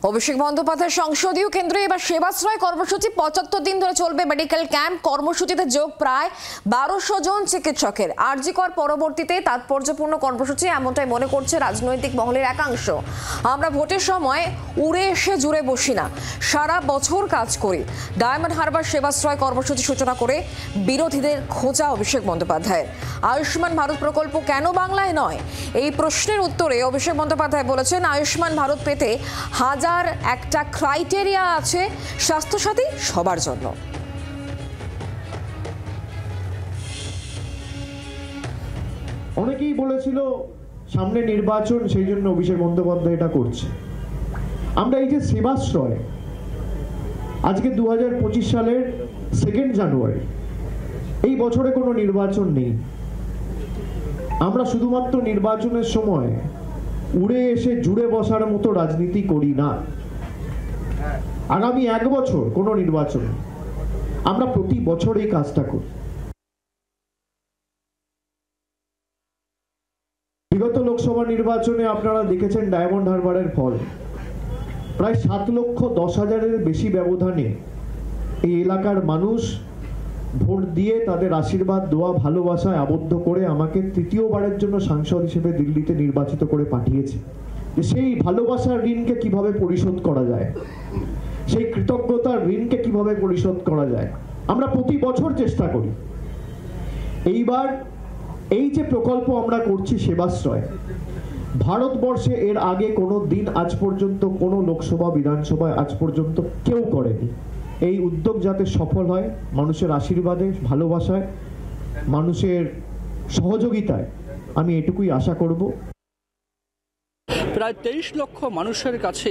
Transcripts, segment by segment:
অভিষেক বন্দ্যোপাধ্যায় সংসদীয় কেন্দ্রে এবার সেবাশ্রয় কর্মসূচি ৭৫ দিন ধরে চলবে। মেডিকেল ক্যাম্প কর্মসূচিতে যোগ প্রায় ১২০০ জন চিকিৎসকের। আরজিকর পরবর্তীতে তাৎপর্যপূর্ণ কর্মসূচি এমনটাই মনে করছে রাজনৈতিক মহলের একাংশ। আমরা ভোটের সময় উড়ে এসে জুড়ে বসি না, সারা বছর কাজ করি। ডায়মন্ড হারবার সেবাশ্রয় কর্মসূচি সূচনা করে বিরোধীদের খোঁজা অভিষেক বন্দ্যোপাধ্যায়ের। আয়ুষ্মান ভারত প্রকল্প কেন বাংলায় নয়, এই প্রশ্নের উত্তরে অভিষেক বন্দ্যোপাধ্যায় বলেছেন, আয়ুষ্মান ভারত পেতে হাজার একটা ক্রাইটেরিয়া আছে, স্বাস্থ্যসাথী সবার জন্য। অনেকেই বলেছিল সামনে নির্বাচন, সেই জন্য অভিষেক বন্দ্যোপাধ্যায় এটা করছে। আমরা এই যে সেবাশ্রয়, আজকে 2025 সালের 2 জানুয়ারি, এই বছরে কোনো নির্বাচন নেই। আমরা শুধুমাত্র নির্বাচনের সময় উড়ে এসে জুড়ে বসার মতো রাজনীতি করি না। আগামী 1 বছর কোনো নির্বাচন, আমরা প্রতি বছর এই কাজটা করি। বিগত লোকসভা নির্বাচনে আপনারা দেখেছেন ডায়মন্ড হারবারের ফল। প্রায় 7,10,000-এর বেশি ব্যবধানে এই এলাকার মানুষ ভোট দিয়ে তাদের আশীর্বাদ, দোয়া, ভালোবাসায় আবদ্ধ করে আমাকে তৃতীয়বারের জন্য সাংসদ হিসেবে দিল্লিতে নির্বাচিত করে পাঠিয়েছে। সেই ভালোবাসার ঋণকে কিভাবে পরিশোধ করা যায়, সেই কৃতজ্ঞতার ঋণকে কিভাবে পরিশোধ করা যায়, আমরা প্রতি বছর চেষ্টা করি। এইবার এই যে প্রকল্প আমরা করছি সেবাশ্রয়, ভারতবর্ষে এর আগে কোনো দিন আজ পর্যন্ত কোনো লোকসভা বিধানসভায় আজ পর্যন্ত কেউ করেনি। এই উদ্যোগ যাতে সফল হয়, মানুষের আশীর্বাদে, ভালোবাসায়, মানুষের সহযোগিতায়, আমি এটুকুই আশা করব। প্রায় 23 লক্ষ মানুষের কাছে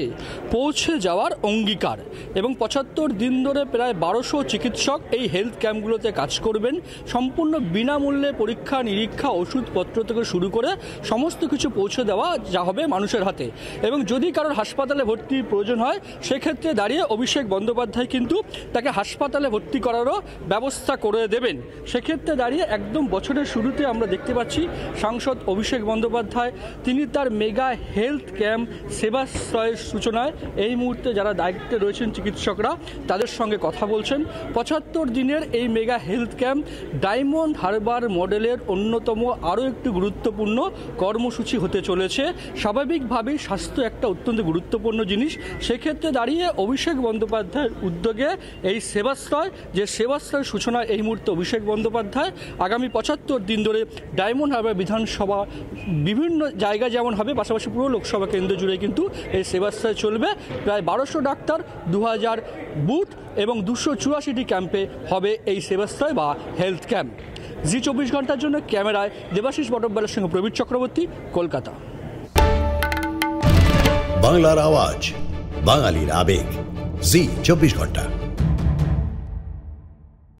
পৌঁছে যাওয়ার অঙ্গীকার এবং 75 দিন ধরে প্রায় 1200 চিকিৎসক এই হেলথ ক্যাম্পগুলোতে কাজ করবেন। সম্পূর্ণ বিনামূল্যে পরীক্ষা নিরীক্ষা, ওষুধপত্র থেকে শুরু করে সমস্ত কিছু পৌঁছে দেওয়া যা হবে মানুষের হাতে। এবং যদি কারোর হাসপাতালে ভর্তির প্রয়োজন হয়, সেক্ষেত্রে দাঁড়িয়ে অভিষেক বন্দ্যোপাধ্যায় কিন্তু তাকে হাসপাতালে ভর্তি করারও ব্যবস্থা করে দেবেন। সেক্ষেত্রে দাঁড়িয়ে একদম বছরের শুরুতে আমরা দেখতে পাচ্ছি সাংসদ অভিষেক বন্দ্যোপাধ্যায় তিনি তার মেগা হেলথ ক্যাম্প সেবাশ্রয়ের সূচনায় এই মুহূর্তে যারা দায়িত্বে রয়েছেন চিকিৎসকরা, তাদের সঙ্গে কথা বলছেন। 75 দিনের এই mega health camp diamond Harbour মডেলের অন্যতম আরও একটি গুরুত্বপূর্ণ কর্মসূচি হতে চলেছে। স্বাভাবিকভাবেই স্বাস্থ্য একটা অত্যন্ত গুরুত্বপূর্ণ জিনিস। সেক্ষেত্রে দাঁড়িয়ে অভিষেক বন্দ্যোপাধ্যায়ের উদ্যোগে এই সেবাশ্রয়, যে সেবাশ্রয়ের সূচনা এই মুহূর্তে অভিষেক বন্দ্যোপাধ্যায় আগামী 75 দিন ধরে ডায়মন্ড হারবার বিধানসভা বিভিন্ন জায়গায় যেমন হবে, পাশাপাশি পুরো লোকসভা কেন্দ্র জুড়ে কিন্তু এই সেবাশ্রয় চলবে। প্রায় 1200 ডাক্তার, 2000 বুথ এবং 284টি ক্যাম্পে হবে এই সেবাশ্রয় বা হেলথ ক্যাম্প। জি 24 ঘন্টার জন্য ক্যামেরায় দেবাশিস বটব্যালের সঙ্গে প্রবীর চক্রবর্তী, কলকাতা। বাংলার আওয়াজ, বাঙালির আবেগ, জি 24 ঘন্টা।